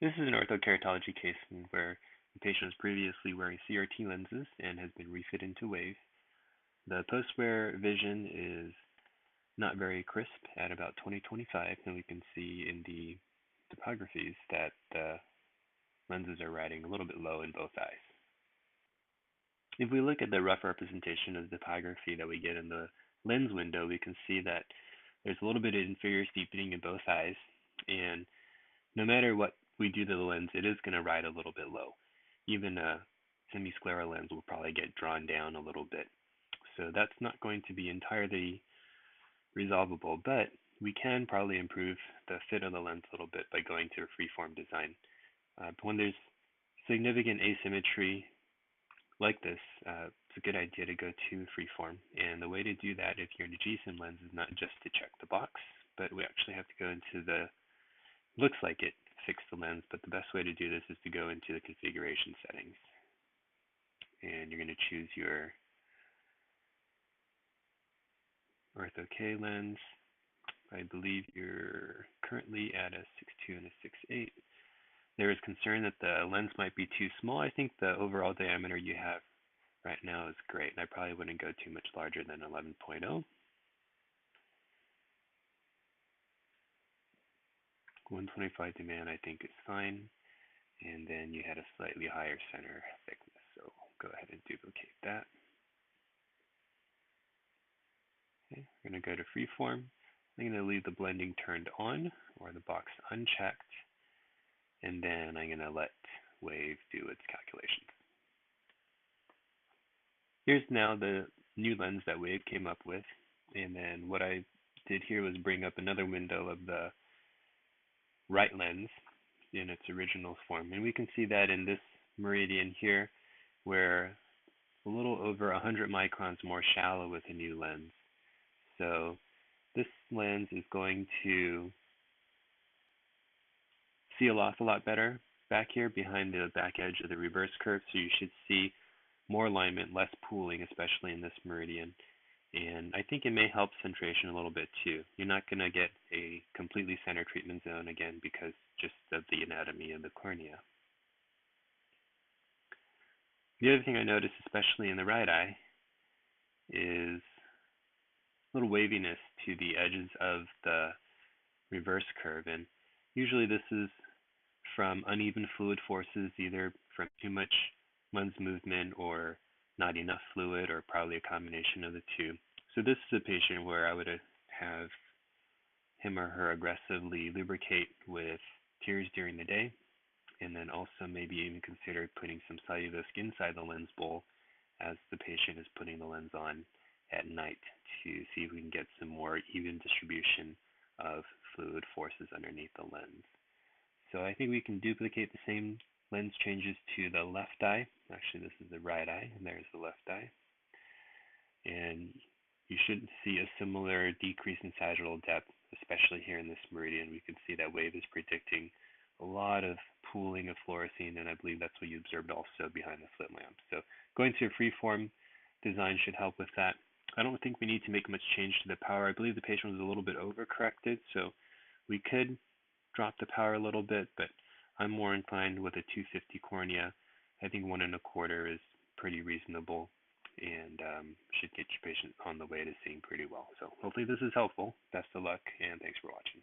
This is an orthokeratology case where the patient was previously wearing CRT lenses and has been refit into WAVE. The post-wear vision is not very crisp at about 20/25, and we can see in the topographies that the lenses are riding a little bit low in both eyes. If we look at the rough representation of the topography that we get in the lens window, we can see that there's a little bit of inferior steepening in both eyes, and no matter what we do to the lens, it is going to ride a little bit low. Even a semiscleral lens will probably get drawn down a little bit. So that's not going to be entirely resolvable, but we can probably improve the fit of the lens a little bit by going to a freeform design. But when there's significant asymmetry like this, it's a good idea to go to freeform. And the way to do that if you're in a GSIM lens is not just to check the box, but we actually have to go into the, looks like it fixed the lens, but the best way to do this is to go into the configuration settings. And you're going to choose your Ortho K lens. I believe you're currently at a 6.2 and a 6.8. There is concern that the lens might be too small. I think the overall diameter you have right now is great, and I probably wouldn't go too much larger than 11.0. 125 demand I think is fine, and then you had a slightly higher center thickness, so go ahead and duplicate that. Okay, we're going to go to freeform. I'm going to leave the blending turned on or the box unchecked, and then I'm going to let Wave do its calculations. Here's now the new lens that Wave came up with, and then what I did here was bring up another window of the right lens in its original form, and we can see that in this meridian here, where a little over 100 microns more shallow with a new lens. So this lens is going to seal off a lot better back here behind the back edge of the reverse curve, so you should see more alignment, less pooling, especially in this meridian. And I think it may help centration a little bit too. You're not going to get a completely center treatment zone again because just of the anatomy of the cornea. The other thing I noticed, especially in the right eye, is a little waviness to the edges of the reverse curve. And usually this is from uneven fluid forces, either from too much lens movement or not enough fluid, or probably a combination of the two. So this is a patient where I would have him or her aggressively lubricate with tears during the day, and then also maybe even consider putting some cellulose inside the lens bowl as the patient is putting the lens on at night to see if we can get some more even distribution of fluid forces underneath the lens. So I think we can duplicate the same lens changes to the left eye. Actually, this is the right eye, and there's the left eye. And you should see a similar decrease in sagittal depth, especially here in this meridian. We can see that Wave is predicting a lot of pooling of fluorescein, and I believe that's what you observed also behind the slit lamp. So going to a freeform design should help with that. I don't think we need to make much change to the power. I believe the patient was a little bit overcorrected, so we could drop the power a little bit, but I'm more inclined with a 250 cornea. I think 1.25 is pretty reasonable and should get your patient on the way to seeing pretty well. So hopefully this is helpful. Best of luck, and thanks for watching.